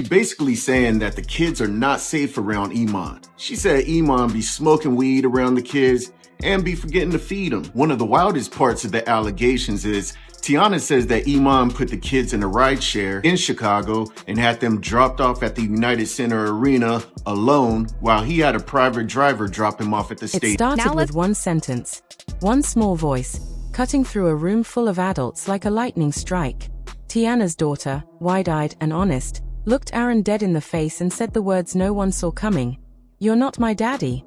basically saying that the kids are not safe around Iman. She said Iman be smoking weed around the kids and be forgetting to feed them. One of the wildest parts of the allegations is Teyana says that Iman put the kids in a rideshare in Chicago and had them dropped off at the United Center Arena alone while he had a private driver drop him off at the station. It started with one sentence, one small voice, cutting through a room full of adults like a lightning strike. Tiana's daughter, wide-eyed and honest, looked Aaron dead in the face and said the words no one saw coming. "You're not my daddy."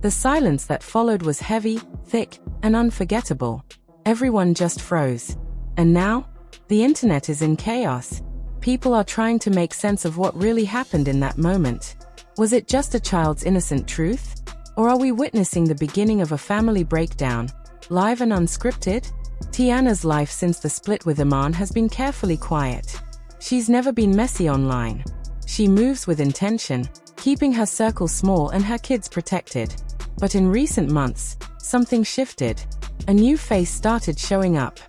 The silence that followed was heavy, thick, and unforgettable. Everyone just froze. And now, the internet is in chaos. People are trying to make sense of what really happened in that moment. Was it just a child's innocent truth? Or are we witnessing the beginning of a family breakdown, live and unscripted? Tiana's life since the split with Iman has been carefully quiet. She's never been messy online. She moves with intention, keeping her circle small and her kids protected. But in recent months, something shifted. A new face started showing up.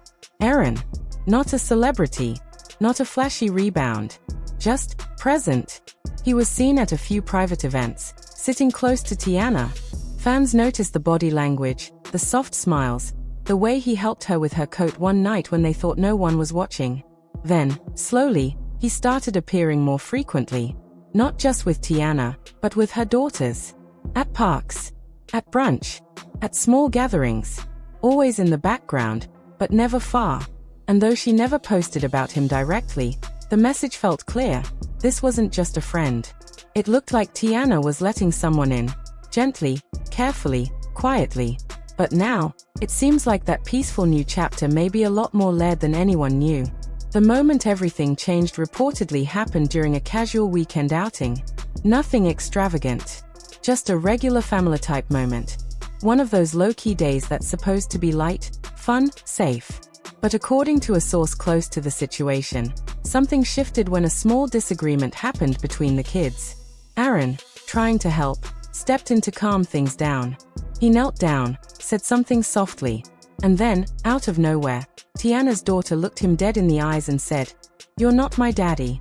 Aaron. Not a celebrity, not a flashy rebound, just present. He was seen at a few private events, sitting close to Tiana. Fans noticed the body language, the soft smiles, the way he helped her with her coat one night when they thought no one was watching. Then, slowly, he started appearing more frequently. Not just with Tiana, but with her daughters. At parks. At brunch. At small gatherings. Always in the background, but never far. And though she never posted about him directly, the message felt clear. This wasn't just a friend. It looked like Tiana was letting someone in. Gently, carefully, quietly. But now, it seems like that peaceful new chapter may be a lot more layered than anyone knew. The moment everything changed reportedly happened during a casual weekend outing. Nothing extravagant. Just a regular family-type moment. One of those low-key days that's supposed to be light, fun, safe. But according to a source close to the situation, something shifted when a small disagreement happened between the kids. Aaron, trying to help, stepped in to calm things down. He knelt down, said something softly, and then, out of nowhere, Tiana's daughter looked him dead in the eyes and said, "You're not my daddy."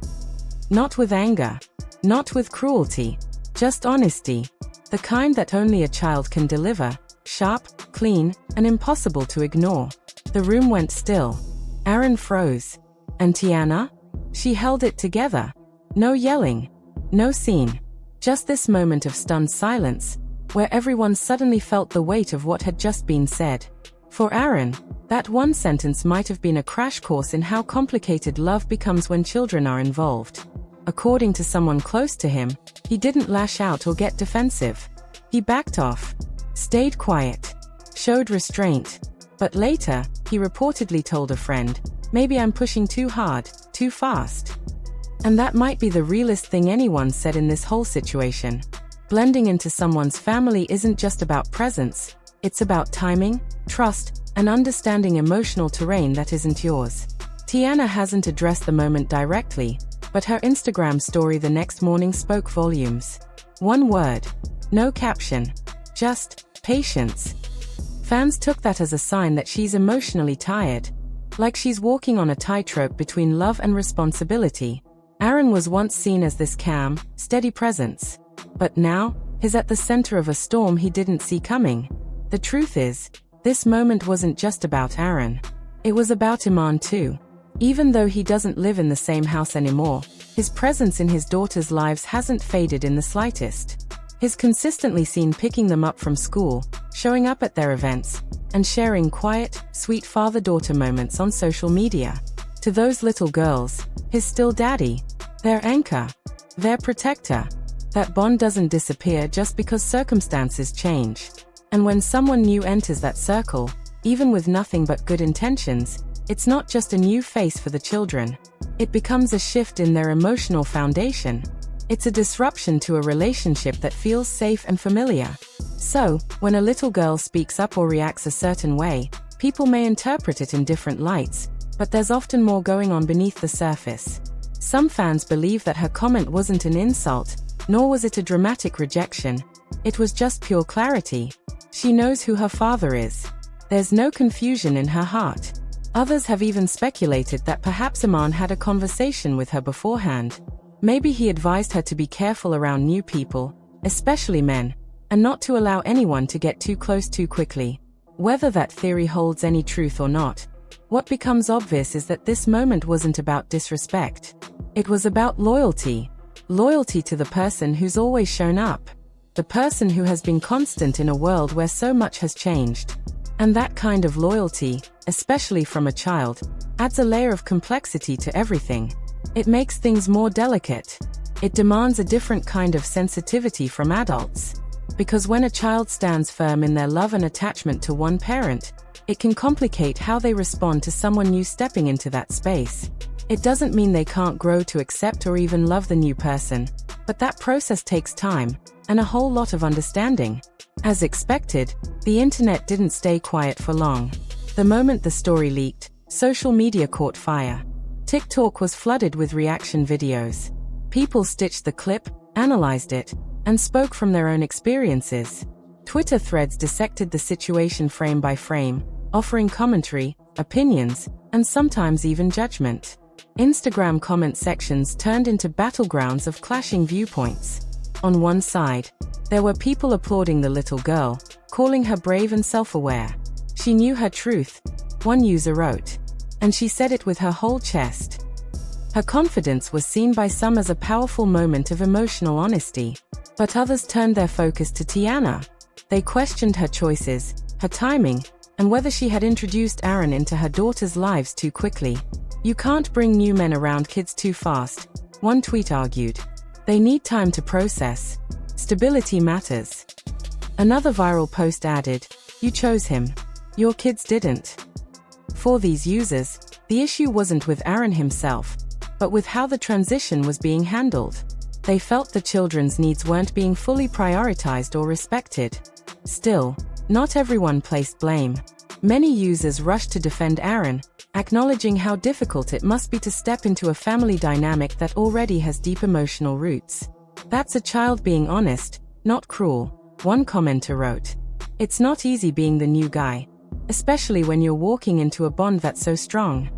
Not with anger, not with cruelty, just honesty. The kind that only a child can deliver, sharp, clean, and impossible to ignore. The room went still. Aaron froze. And Tiana? She held it together. No yelling. No scene. Just this moment of stunned silence, where everyone suddenly felt the weight of what had just been said. For Aaron, that one sentence might have been a crash course in how complicated love becomes when children are involved. According to someone close to him, he didn't lash out or get defensive. He backed off, stayed quiet, showed restraint. But later, he reportedly told a friend, "Maybe I'm pushing too hard, too fast." And that might be the realest thing anyone said in this whole situation. Blending into someone's family isn't just about presence, it's about timing, trust, and understanding emotional terrain that isn't yours. Tiana hasn't addressed the moment directly, but her Instagram story the next morning spoke volumes. One word. No caption. Just patience. Fans took that as a sign that she's emotionally tired. Like she's walking on a tightrope between love and responsibility. Aaron was once seen as this calm, steady presence. But now, he's at the center of a storm he didn't see coming. The truth is, this moment wasn't just about Aaron. It was about Iman too. Even though he doesn't live in the same house anymore, his presence in his daughters' lives hasn't faded in the slightest. He's consistently seen picking them up from school, showing up at their events, and sharing quiet, sweet father-daughter moments on social media. To those little girls, he's still daddy, their anchor, their protector. That bond doesn't disappear just because circumstances change. And when someone new enters that circle, even with nothing but good intentions, it's not just a new face for the children. It becomes a shift in their emotional foundation. It's a disruption to a relationship that feels safe and familiar. So, when a little girl speaks up or reacts a certain way, people may interpret it in different lights, but there's often more going on beneath the surface. Some fans believe that her comment wasn't an insult, nor was it a dramatic rejection. It was just pure clarity. She knows who her father is. There's no confusion in her heart. Others have even speculated that perhaps Iman had a conversation with her beforehand. Maybe he advised her to be careful around new people, especially men, and not to allow anyone to get too close too quickly. Whether that theory holds any truth or not, what becomes obvious is that this moment wasn't about disrespect. It was about loyalty. Loyalty to the person who's always shown up. The person who has been constant in a world where so much has changed. And that kind of loyalty, especially from a child, adds a layer of complexity to everything. It makes things more delicate. It demands a different kind of sensitivity from adults. Because when a child stands firm in their love and attachment to one parent, it can complicate how they respond to someone new stepping into that space. It doesn't mean they can't grow to accept or even love the new person, but that process takes time, and a whole lot of understanding. As expected, the internet didn't stay quiet for long. The moment the story leaked, social media caught fire. TikTok was flooded with reaction videos. People stitched the clip, analyzed it, and spoke from their own experiences. Twitter threads dissected the situation frame by frame, offering commentary, opinions, and sometimes even judgment. Instagram comment sections turned into battlegrounds of clashing viewpoints. On one side, there were people applauding the little girl, calling her brave and self-aware. She knew her truth, one user wrote, and she said it with her whole chest. Her confidence was seen by some as a powerful moment of emotional honesty, but others turned their focus to Tiana. They questioned her choices, her timing, and whether she had introduced Aaron into her daughter's lives too quickly. You can't bring new men around kids too fast, one tweet argued. They need time to process. Stability matters. Another viral post added, "You chose him. Your kids didn't." For these users, the issue wasn't with Aaron himself, but with how the transition was being handled. They felt the children's needs weren't being fully prioritized or respected. Still, not everyone placed blame. Many users rushed to defend Aaron, acknowledging how difficult it must be to step into a family dynamic that already has deep emotional roots. "That's a child being honest, not cruel," one commenter wrote. "It's not easy being the new guy, especially when you're walking into a bond that's so strong."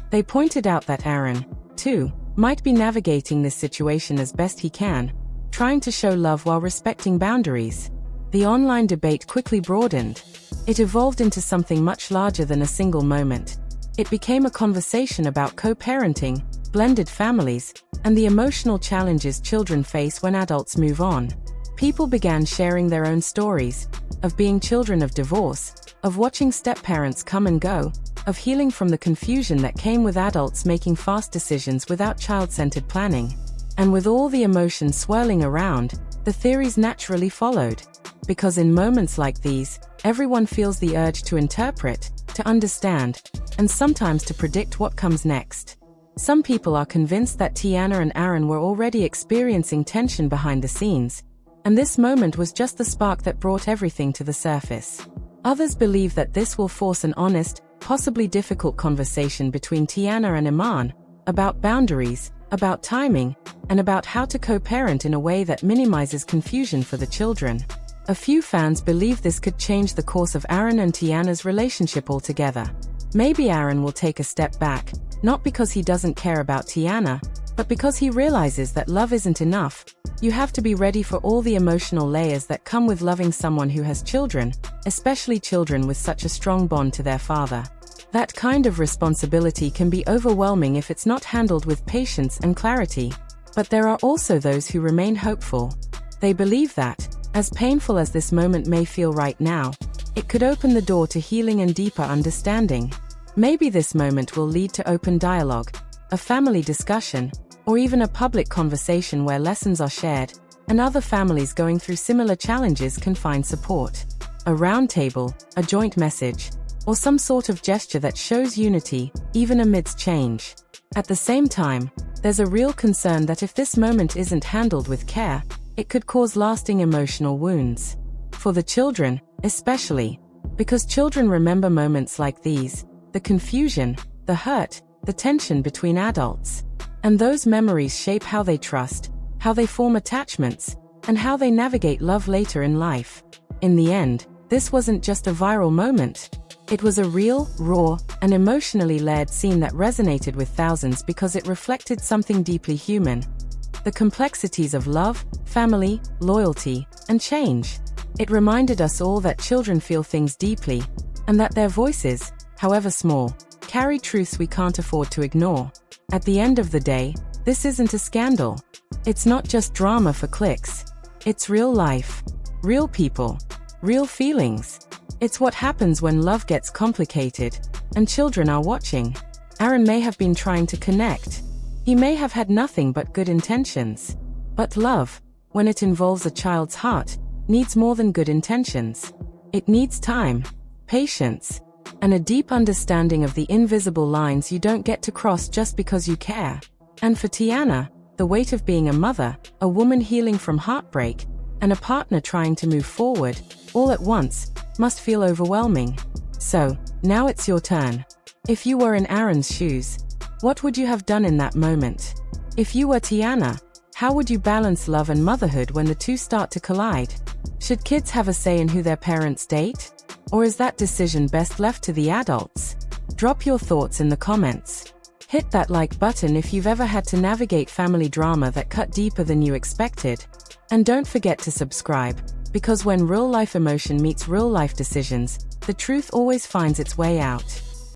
They pointed out that Aaron, too, might be navigating this situation as best he can, trying to show love while respecting boundaries. The online debate quickly broadened. It evolved into something much larger than a single moment. It became a conversation about co-parenting, blended families, and the emotional challenges children face when adults move on. People began sharing their own stories, of being children of divorce, of watching step-parents come and go, of healing from the confusion that came with adults making fast decisions without child-centered planning. And with all the emotions swirling around, the theories naturally followed. Because in moments like these, everyone feels the urge to interpret, to understand, and sometimes to predict what comes next. Some people are convinced that Tiana and Aaron were already experiencing tension behind the scenes, and this moment was just the spark that brought everything to the surface. Others believe that this will force an honest, possibly difficult conversation between Tiana and Iman, about boundaries, about timing, and about how to co-parent in a way that minimizes confusion for the children. A few fans believe this could change the course of Aaron and Tiana's relationship altogether. Maybe Aaron will take a step back, not because he doesn't care about Tiana, but because he realizes that love isn't enough. You have to be ready for all the emotional layers that come with loving someone who has children, especially children with such a strong bond to their father. That kind of responsibility can be overwhelming if it's not handled with patience and clarity. But there are also those who remain hopeful. They believe that, as painful as this moment may feel right now, it could open the door to healing and deeper understanding. Maybe this moment will lead to open dialogue, a family discussion, or even a public conversation where lessons are shared, and other families going through similar challenges can find support. A round table, a joint message, or some sort of gesture that shows unity, even amidst change. At the same time, there's a real concern that if this moment isn't handled with care, it could cause lasting emotional wounds. For the children, especially. Because children remember moments like these, the confusion, the hurt, the tension between adults. And those memories shape how they trust, how they form attachments, and how they navigate love later in life. In the end, this wasn't just a viral moment. It was a real, raw, and emotionally layered scene that resonated with thousands because it reflected something deeply human. the complexities of love, family, loyalty, and change. It reminded us all that children feel things deeply, and that their voices, however small, carry truths we can't afford to ignore. At the end of the day, this isn't a scandal. It's not just drama for clicks. It's real life, real people, real feelings. It's what happens when love gets complicated, and children are watching. Aaron may have been trying to connect. He may have had nothing but good intentions. But love, when it involves a child's heart, needs more than good intentions. It needs time, patience, and a deep understanding of the invisible lines you don't get to cross just because you care. And for Tiana, the weight of being a mother, a woman healing from heartbreak, and a partner trying to move forward, all at once, must feel overwhelming. So, now it's your turn. If you were in Aaron's shoes, what would you have done in that moment? If you were Tiana, how would you balance love and motherhood when the two start to collide? Should kids have a say in who their parents date? Or is that decision best left to the adults? Drop your thoughts in the comments. Hit that like button if you've ever had to navigate family drama that cut deeper than you expected. And don't forget to subscribe, because when real-life emotion meets real-life decisions, the truth always finds its way out.